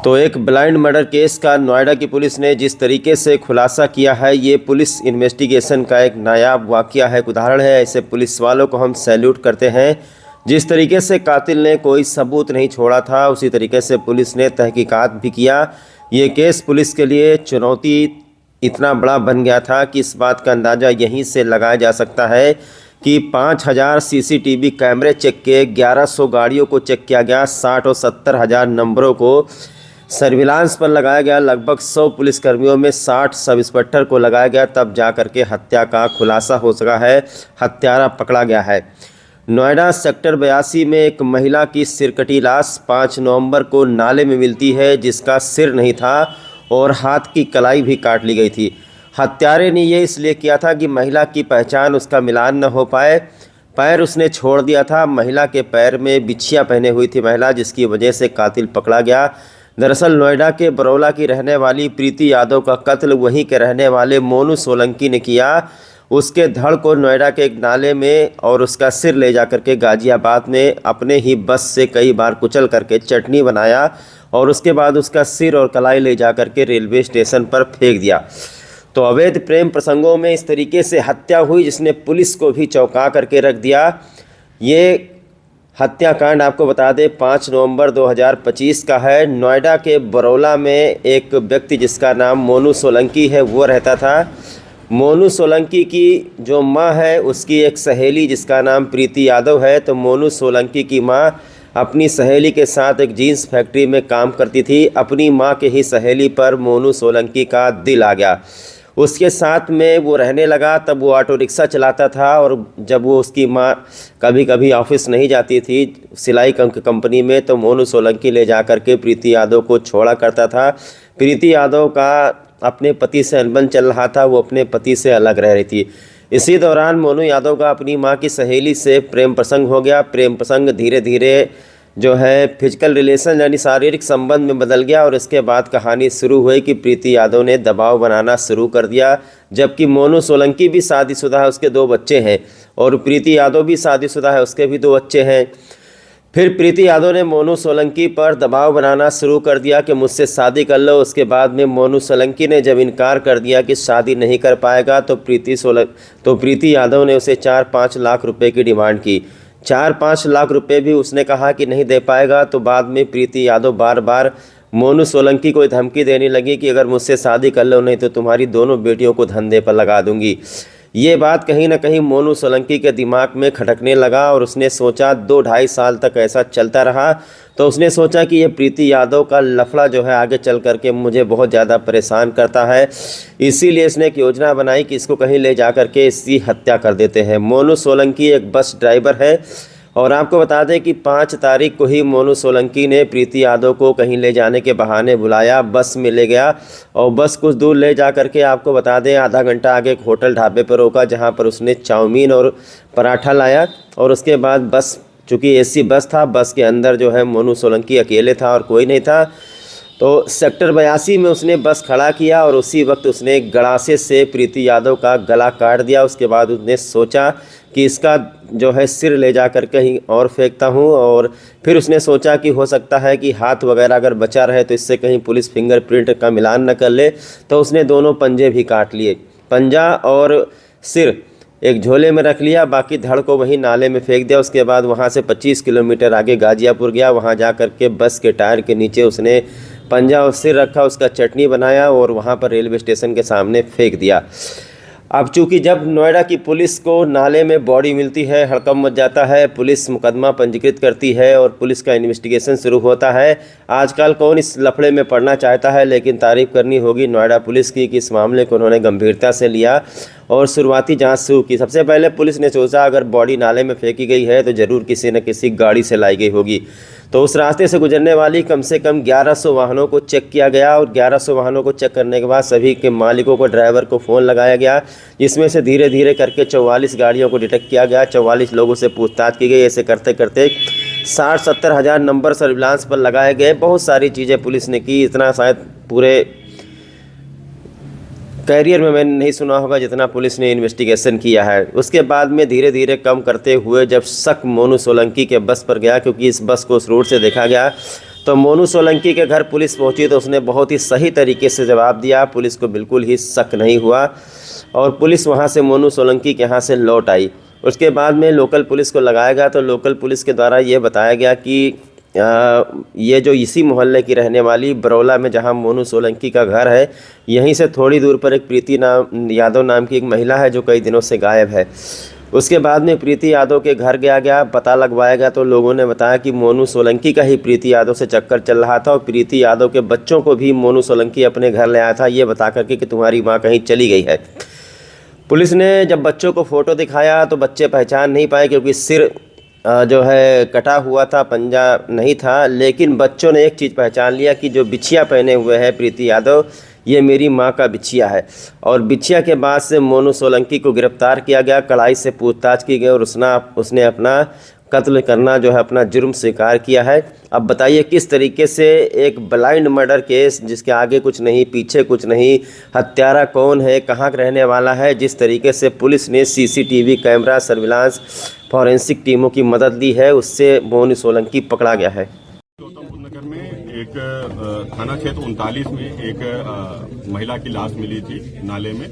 तो एक blind murder case का नोएडा की पुलिस ने जिस तरीके से खुलासा किया है, ये पुलिस इन्वेस्टिगेशन का एक नायाब वाकया है, एक उदाहरण है। ऐसे पुलिस वालों को हम सैल्यूट करते हैं। जिस तरीके से कातिल ने कोई सबूत नहीं छोड़ा था, उसी तरीके से पुलिस ने तहकीकात भी किया। ये केस पुलिस के लिए चुनौती इतना बड़ा बन गया था कि इस बात का अंदाज़ा यहीं से लगाया जा सकता है कि 5000 सीसीटीवी कैमरे चेक किए, 1100 गाड़ियों को चेक किया गया, 60 और 70 हज़ार नंबरों को सर्विलांस पर लगाया गया, लगभग 100 पुलिसकर्मियों में 60 सब इंस्पेक्टर को लगाया गया, तब जा कर के हत्या का खुलासा हो सका है, हत्यारा पकड़ा गया है। नोएडा सेक्टर 82 में एक महिला की सिरकटी लाश 5 नवंबर को नाले में मिलती है, जिसका सिर नहीं था और हाथ की कलाई भी काट ली गई थी। हत्यारे ने ये इसलिए किया था कि महिला की पहचान, उसका मिलान न हो पाए। पैर उसने छोड़ दिया था, महिला के पैर में बिछिया पहने हुई थी महिला, जिसकी वजह से कातिल पकड़ा गया। दरअसल नोएडा के बरौला की रहने वाली प्रीति यादव का कत्ल वहीं के रहने वाले मोनू सोलंकी ने किया। उसके धड़ को नोएडा के एक नाले में और उसका सिर ले जा करके गाजियाबाद में अपने ही बस से कई बार कुचल करके चटनी बनाया और उसके बाद उसका सिर और कलाई ले जा करके रेलवे स्टेशन पर फेंक दिया। तो अवैध प्रेम प्रसंगों में इस तरीके से हत्या हुई, जिसने पुलिस को भी चौंका करके रख दिया। ये हत्याकांड आपको बता दें 5 नवंबर 2025 का है। नोएडा के बरौला में एक व्यक्ति जिसका नाम मोनू सोलंकी है वो रहता था। मोनू सोलंकी की जो मां है, उसकी एक सहेली जिसका नाम प्रीति यादव है। तो मोनू सोलंकी की मां अपनी सहेली के साथ एक जीन्स फैक्ट्री में काम करती थी। अपनी मां के ही सहेली पर मोनू सोलंकी का दिल आ गया, उसके साथ में वो रहने लगा। तब वो ऑटो रिक्शा चलाता था और जब वो उसकी माँ कभी कभी ऑफिस नहीं जाती थी सिलाई कंपनी में, तो मोनू सोलंकी ले जा कर के प्रीति यादव को छोड़ा करता था। प्रीति यादव का अपने पति से अनबन चल रहा था, वो अपने पति से अलग रह रही थी। इसी दौरान मोनू यादव का अपनी माँ की सहेली से प्रेम प्रसंग हो गया। प्रेम प्रसंग धीरे धीरे जो है फिजिकल रिलेशन यानी शारीरिक संबंध में बदल गया और इसके बाद कहानी शुरू हुई कि प्रीति यादव ने दबाव बनाना शुरू कर दिया। जबकि मोनू सोलंकी भी शादीशुदा है, उसके 2 बच्चे हैं, और प्रीति यादव भी शादीशुदा है, उसके भी 2 बच्चे हैं। फिर प्रीति यादव ने मोनू सोलंकी पर दबाव बनाना शुरू कर दिया कि मुझसे शादी कर लो। उसके बाद में मोनू सोलंकी ने जब इनकार कर दिया कि शादी नहीं कर पाएगा, तो प्रीति यादव ने उसे 4-5 लाख रुपए की डिमांड की। 4-5 लाख रुपए भी उसने कहा कि नहीं दे पाएगा। तो बाद में प्रीति यादव बार बार मोनू सोलंकी को धमकी देने लगी कि अगर मुझसे शादी कर लो, नहीं तो तुम्हारी दोनों बेटियों को धंधे पर लगा दूंगी। ये बात कहीं ना कहीं मोनू सोलंकी के दिमाग में खटकने लगा और उसने सोचा, 2-2.5 साल तक ऐसा चलता रहा। तो उसने सोचा कि ये प्रीति यादव का लफड़ा जो है आगे चल करके मुझे बहुत ज़्यादा परेशान करता है। इसीलिए इसने एक योजना बनाई कि इसको कहीं ले जा करके इसकी हत्या कर देते हैं। मोनू सोलंकी एक बस ड्राइवर है और आपको बता दें कि 5 तारीख को ही मोनू सोलंकी ने प्रीति यादव को कहीं ले जाने के बहाने बुलाया, बस में ले गया और बस कुछ दूर ले जा करके आपको बता दें आधा घंटा आगे एक होटल ढाबे पर रोका, जहां पर उसने चाउमीन और पराठा लाया। और उसके बाद बस, चूँकि एसी बस था, बस के अंदर जो है मोनू सोलंकी अकेले था और कोई नहीं था। तो सेक्टर 82 में उसने बस खड़ा किया और उसी वक्त उसने गड़ासे से प्रीति यादव का गला काट दिया। उसके बाद उसने सोचा कि इसका जो है सिर ले जा कर कहीं और फेंकता हूँ, और फिर उसने सोचा कि हो सकता है कि हाथ वगैरह अगर बचा रहे तो इससे कहीं पुलिस फिंगरप्रिंट का मिलान न कर ले। तो उसने दोनों पंजे भी काट लिए, पंजा और सिर एक झोले में रख लिया, बाकी धड़ को वहीं नाले में फेंक दिया। उसके बाद वहाँ से 25 किलोमीटर आगे गाजियापुर गया, वहाँ जा कर के बस के टायर के नीचे उसने पंजा और सिर रखा, उसका चटनी बनाया और वहाँ पर रेलवे स्टेशन के सामने फेंक दिया। अब चूंकि जब नोएडा की पुलिस को नाले में बॉडी मिलती है, हड़कंप मच जाता है, पुलिस मुकदमा पंजीकृत करती है और पुलिस का इन्वेस्टिगेशन शुरू होता है। आजकल कौन इस लफड़े में पड़ना चाहता है, लेकिन तारीफ़ करनी होगी नोएडा पुलिस की कि इस मामले को उन्होंने गंभीरता से लिया और शुरुआती जांच शुरू की। सबसे पहले पुलिस ने सोचा अगर बॉडी नाले में फेंकी गई है तो ज़रूर किसी न किसी गाड़ी से लाई गई होगी। तो उस रास्ते से गुजरने वाली कम से कम 1100 वाहनों को चेक किया गया और 1100 वाहनों को चेक करने के बाद सभी के मालिकों को, ड्राइवर को फ़ोन लगाया गया, जिसमें से धीरे धीरे करके 44 गाड़ियों को डिटेक्ट किया गया। 44 लोगों से पूछताछ की गई। ऐसे करते करते 60-70 हज़ार नंबर सर्विलांस पर लगाए गए। बहुत सारी चीज़ें पुलिस ने की, इतना शायद पूरे कैरियर में मैंने नहीं सुना होगा जितना पुलिस ने इन्वेस्टिगेशन किया है। उसके बाद में धीरे धीरे कम करते हुए जब शक मोनू सोलंकी के बस पर गया, क्योंकि इस बस को उस रोड से देखा गया, तो मोनू सोलंकी के घर पुलिस पहुंची तो उसने बहुत ही सही तरीके से जवाब दिया, पुलिस को बिल्कुल ही शक नहीं हुआ और पुलिस वहां से मोनू सोलंकी के यहाँ से लौट आई। उसके बाद में लोकल पुलिस को लगाया गया तो लोकल पुलिस के द्वारा ये बताया गया कि ये जो इसी मोहल्ले की रहने वाली बरौला में जहां मोनू सोलंकी का घर है, यहीं से थोड़ी दूर पर एक प्रीति यादव नाम की एक महिला है जो कई दिनों से गायब है। उसके बाद में प्रीति यादव के घर गया पता लगवाया गया तो लोगों ने बताया कि मोनू सोलंकी का ही प्रीति यादव से चक्कर चल रहा था और प्रीति यादव के बच्चों को भी मोनू सोलंकी अपने घर ले आया था ये बता करके कि तुम्हारी माँ कहीं चली गई है। पुलिस ने जब बच्चों को फ़ोटो दिखाया तो बच्चे पहचान नहीं पाए क्योंकि सिर जो है कटा हुआ था, पंजा नहीं था, लेकिन बच्चों ने एक चीज़ पहचान लिया कि जो बिछिया पहने हुए है प्रीति यादव, ये मेरी माँ का बिछिया है। और बिछिया के बाद से मोनू सोलंकी को गिरफ्तार किया गया, कड़ाई से पूछताछ की गई और उसने अपना कत्ल करना जो है अपना जुर्म स्वीकार किया है। अब बताइए किस तरीके से एक ब्लाइंड मर्डर केस जिसके आगे कुछ नहीं पीछे कुछ नहीं, हत्यारा कौन है, कहाँ का रहने वाला है, जिस तरीके से पुलिस ने सीसीटीवी कैमरा सर्विलांस फॉरेंसिक टीमों की मदद ली है, उससे मोनू सोलंकी पकड़ा गया है। नगर में एक थाना क्षेत्र 39 में एक महिला की लाश मिली थी नाले में,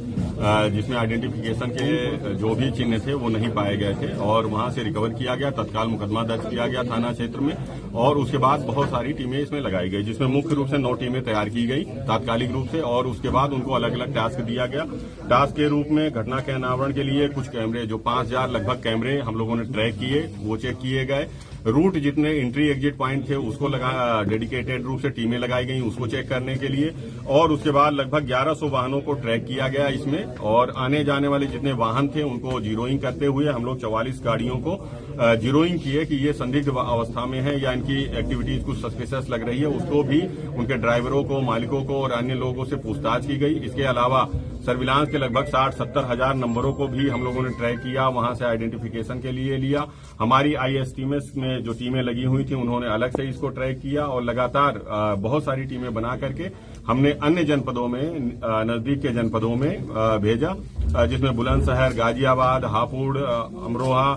जिसमें आइडेंटिफिकेशन के जो भी चिन्ह थे वो नहीं पाए गए थे और वहां से रिकवर किया गया, तत्काल मुकदमा दर्ज किया गया थाना क्षेत्र में और उसके बाद बहुत सारी टीमें इसमें लगाई गई, जिसमें मुख्य रूप से 9 टीमें तैयार की गई तात्कालिक रूप से और उसके बाद उनको अलग अलग टास्क दिया गया। टास्क के रूप में घटना के अनावरण के लिए कुछ कैमरे जो 5000 लगभग कैमरे हम लोगों ने ट्रैक किए, वो चेक किए गए। रूट जितने एंट्री एग्जिट पॉइंट थे उसको डेडिकेटेड रूप से टीमें लगाई गई उसको चेक करने के लिए और उसके बाद लगभग 1100 वाहनों को ट्रैक किया गया इसमें और आने जाने वाले जितने वाहन थे उनको जीरोइंग करते हुए हम लोग 44 गाड़ियों को जीरोइंग किए कि ये संदिग्ध अवस्था में है या इनकी एक्टिविटीज कुछ सस्पिशियस लग रही है, उसको भी उनके ड्राइवरों को, मालिकों को और अन्य लोगों से पूछताछ की गई। इसके अलावा सर्विलांस के लगभग 60-70 हजार नंबरों को भी हम लोगों ने ट्रैक किया, वहां से आइडेंटिफिकेशन के लिए लिया। हमारी ISTMS में जो टीमें लगी हुई थी उन्होंने अलग से इसको ट्रैक किया और लगातार बहुत सारी टीमें बना करके हमने अन्य जनपदों में, नजदीक के जनपदों में भेजा, जिसमें बुलंदशहर, गाजियाबाद, हापुड़, अमरोहा,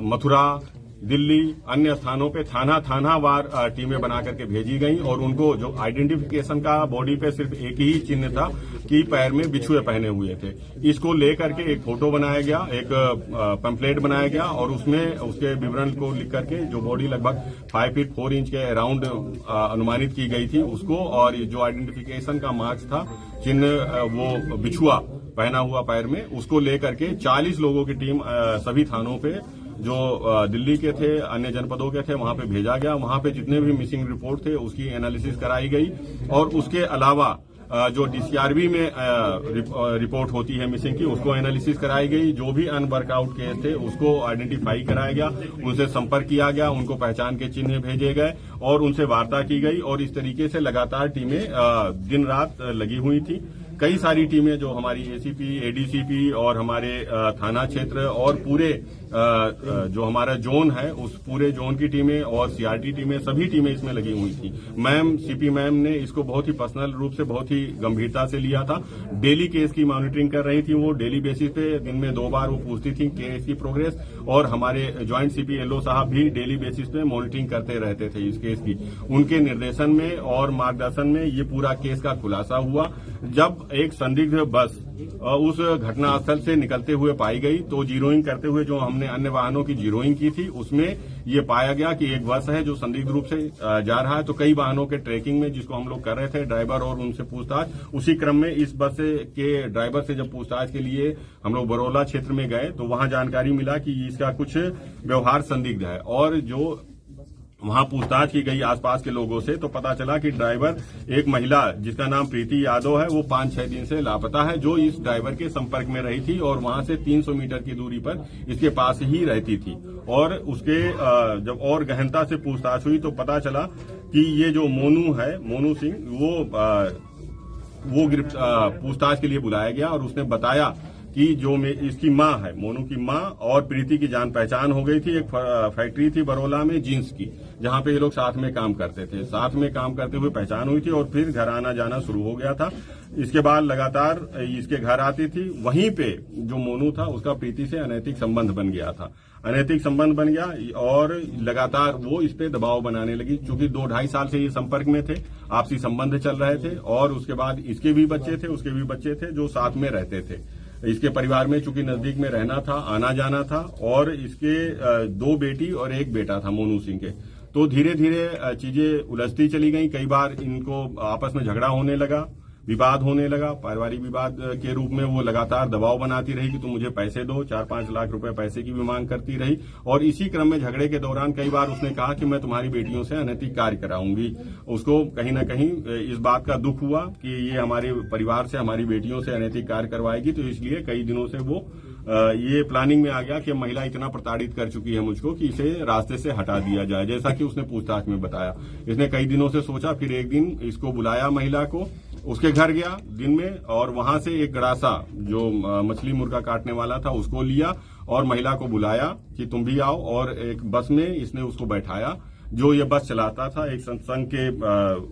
मथुरा, दिल्ली, अन्य स्थानों पे थाना वार टीमें बना करके भेजी गई और उनको जो आइडेंटिफिकेशन का बॉडी पे सिर्फ एक ही चिन्ह था कि पैर में बिछुए पहने हुए थे, इसको लेकर के एक फोटो बनाया गया, एक पैम्फलेट बनाया गया और उसमें उसके विवरण को लिख करके जो बॉडी लगभग 5 फीट 4 इंच के अराउंड अनुमानित की गई थी उसको और जो आइडेंटिफिकेशन का मार्क्स था, चिन्ह वो बिछुआ पहना हुआ पैर में, उसको लेकर के 40 लोगों की टीम सभी थानों पे जो दिल्ली के थे, अन्य जनपदों के थे, वहां पे भेजा गया। वहां पे जितने भी मिसिंग रिपोर्ट थे उसकी एनालिसिस कराई गई और उसके अलावा जो DCRB में रिपोर्ट होती है मिसिंग की उसको एनालिसिस कराई गई। जो भी अनवर्कआउट केस थे उसको आइडेंटिफाई कराया गया, उनसे संपर्क किया गया, उनको पहचान के चिन्ह भेजे गए और उनसे वार्ता की गई और इस तरीके से लगातार टीमें दिन रात लगी हुई थी। कई सारी टीमें जो हमारी ACP, ADCP और हमारे थाना क्षेत्र और पूरे जो हमारा जोन है उस पूरे जोन की टीमें और CRT टीमें, सभी टीमें इसमें लगी हुई थी। मैम, CP मैम ने इसको बहुत ही पर्सनल रूप से बहुत ही गंभीरता से लिया था। डेली केस की मॉनिटरिंग कर रही थी, वो डेली बेसिस पे दिन में 2 बार वो पूछती थी केस की प्रोग्रेस और हमारे ज्वाइंट CP LO साहब भी डेली बेसिस पे मॉनिटरिंग करते रहते थे इस केस की। उनके निर्देशन में और मार्गदर्शन में ये पूरा केस का खुलासा हुआ। जब एक संदिग्ध बस उस घटनास्थल से निकलते हुए पाई गई तो जीरोइंग करते हुए जो हमने अन्य वाहनों की जीरोइंग की थी उसमें ये पाया गया कि एक बस है जो संदिग्ध रूप से जा रहा है। तो कई वाहनों के ट्रैकिंग में जिसको हम लोग कर रहे थे, ड्राइवर और उनसे पूछताछ, उसी क्रम में इस बस के ड्राइवर से जब पूछताछ के लिए हम लोग बरौला क्षेत्र में गए तो वहां जानकारी मिला कि इसका कुछ व्यवहार संदिग्ध है और जो वहां पूछताछ की गई आसपास के लोगों से तो पता चला कि ड्राइवर एक महिला जिसका नाम प्रीति यादव है वो 5-6 दिन से लापता है, जो इस ड्राइवर के संपर्क में रही थी और वहां से 300 मीटर की दूरी पर इसके पास ही रहती थी। और उसके जब और गहनता से पूछताछ हुई तो पता चला कि ये जो मोनू है, मोनू सिंह, वो पूछताछ के लिए बुलाया गया और उसने बताया कि जो इसकी माँ है, मोनू की माँ और प्रीति की जान पहचान हो गई थी। एक फैक्ट्री थी बरौला में जींस की, जहां पे ये लोग साथ में काम करते थे, साथ में काम करते हुए पहचान हुई थी और फिर घर आना जाना शुरू हो गया था। इसके बाद लगातार इसके घर आती थी। वहीं पे जो मोनू था उसका प्रीति से अनैतिक संबंध बन गया था। अनैतिक संबंध बन गया और लगातार वो इस पे दबाव बनाने लगी। चूंकि 2-2.5 साल से ये संपर्क में थे, आपसी संबंध चल रहे थे और उसके बाद इसके भी बच्चे थे, उसके भी बच्चे थे जो साथ में रहते थे। इसके परिवार में चूंकि नजदीक में रहना था, आना जाना था और इसके 2 बेटी और 1 बेटा था मोनू सिंह के। तो धीरे धीरे चीजें उलझती चली गई। कई बार इनको आपस में झगड़ा होने लगा, विवाद होने लगा। पारिवारिक विवाद के रूप में वो लगातार दबाव बनाती रही कि तुम मुझे पैसे दो, 4-5 लाख रुपए पैसे की भी मांग करती रही। और इसी क्रम में झगड़े के दौरान कई बार उसने कहा कि मैं तुम्हारी बेटियों से अनैतिक कार्य कराऊंगी। उसको कहीं ना कहीं इस बात का दुख हुआ कि ये हमारे परिवार से, हमारी बेटियों से अनैतिक कार्य करवाएगी। तो इसलिए कई दिनों से वो ये प्लानिंग में आ गया कि महिला इतना प्रताड़ित कर चुकी है मुझको कि इसे रास्ते से हटा दिया जाए, जैसा कि उसने पूछताछ में बताया। इसने कई दिनों से सोचा, फिर एक दिन इसको बुलाया महिला को, उसके घर गया दिन में और वहां से एक गड़ासा जो मछली मुर्गा काटने वाला था उसको लिया और महिला को बुलाया कि तुम भी आओ। और एक बस में इसने उसको बैठाया, जो ये बस चलाता था, एक सत्संग के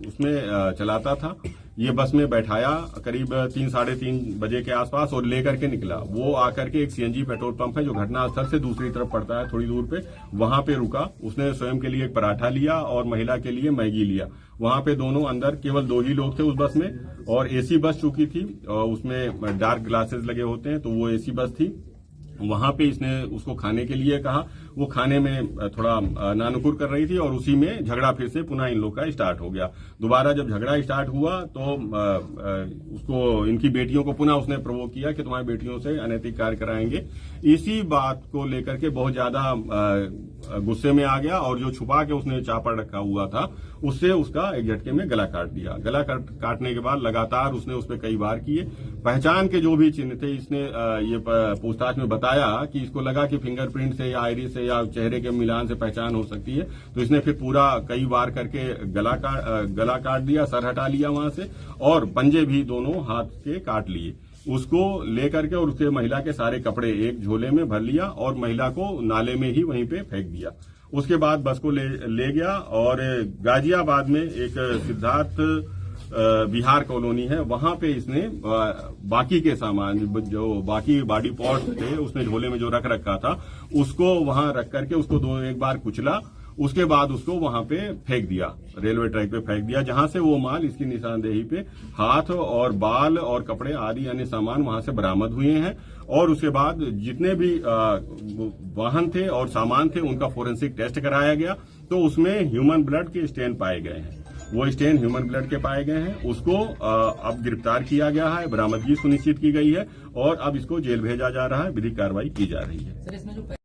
उसमें चलाता था। ये बस में बैठाया करीब 3-3:30 बजे के आसपास और लेकर के निकला। वो आकर के एक सीएनजी पेट्रोल पंप है जो घटनास्थल से दूसरी तरफ पड़ता है थोड़ी दूर पे, वहां पे रुका। उसने स्वयं के लिए एक पराठा लिया और महिला के लिए मैगी लिया। वहां पे दोनों अंदर केवल 2 ही लोग थे उस बस में और एसी बस चुकी थी और उसमें डार्क ग्लासेस लगे होते हैं, तो वो एसी बस थी। वहां पे इसने उसको खाने के लिए कहा। वो खाने में थोड़ा नानुकुर कर रही थी और उसी में झगड़ा फिर से पुनः इन लोग का स्टार्ट हो गया। दोबारा जब झगड़ा स्टार्ट हुआ तो उसको, इनकी बेटियों को पुनः उसने प्रोवोक किया कि तुम्हारी बेटियों से अनैतिक कार्य कराएंगे। इसी बात को लेकर के बहुत ज्यादा गुस्से में आ गया और जो छुपा के उसने चापड़ रखा हुआ था उससे उसका एक झटके में गला काट दिया। गला काटने के बाद लगातार उसने उस पर कई वार किए। पहचान के जो भी चिन्ह थे इसने ये पूछताछ में बताया कि इसको लगा कि फिंगरप्रिंट से या आइरिस से या चेहरे के मिलान से पहचान हो सकती है। तो इसने फिर पूरा कई वार करके गला काट दिया, सर हटा लिया वहां से और पंजे भी दोनों हाथ के काट लिए। उसको लेकर के और उसके महिला के सारे कपड़े एक झोले में भर लिया और महिला को नाले में ही वहीं पे फेंक दिया। उसके बाद बस को ले गया और गाजियाबाद में एक सिद्धार्थ बिहार कॉलोनी है, वहां पे इसने बाकी के सामान, जो बाकी बॉडी पार्ट्स थे उसने झोले में जो रख रखा था उसको वहां रख करके उसको एक बार कुचला। उसके बाद उसको वहां पे फेंक दिया, रेलवे ट्रैक पे फेंक दिया, जहां से वो माल इसकी निशानदेही पे हाथ और बाल और कपड़े आदि अन्य सामान वहां से बरामद हुए हैं। और उसके बाद जितने भी वाहन थे और सामान थे उनका फोरेंसिक टेस्ट कराया गया, तो उसमें ह्यूमन ब्लड के स्टेन पाए गए हैं। वो स्टेन ह्यूमन ब्लड के पाए गए हैं। उसको अब गिरफ्तार किया गया है, बरामदगी सुनिश्चित की गई है और अब इसको जेल भेजा जा रहा है, विधिक कार्रवाई की जा रही है।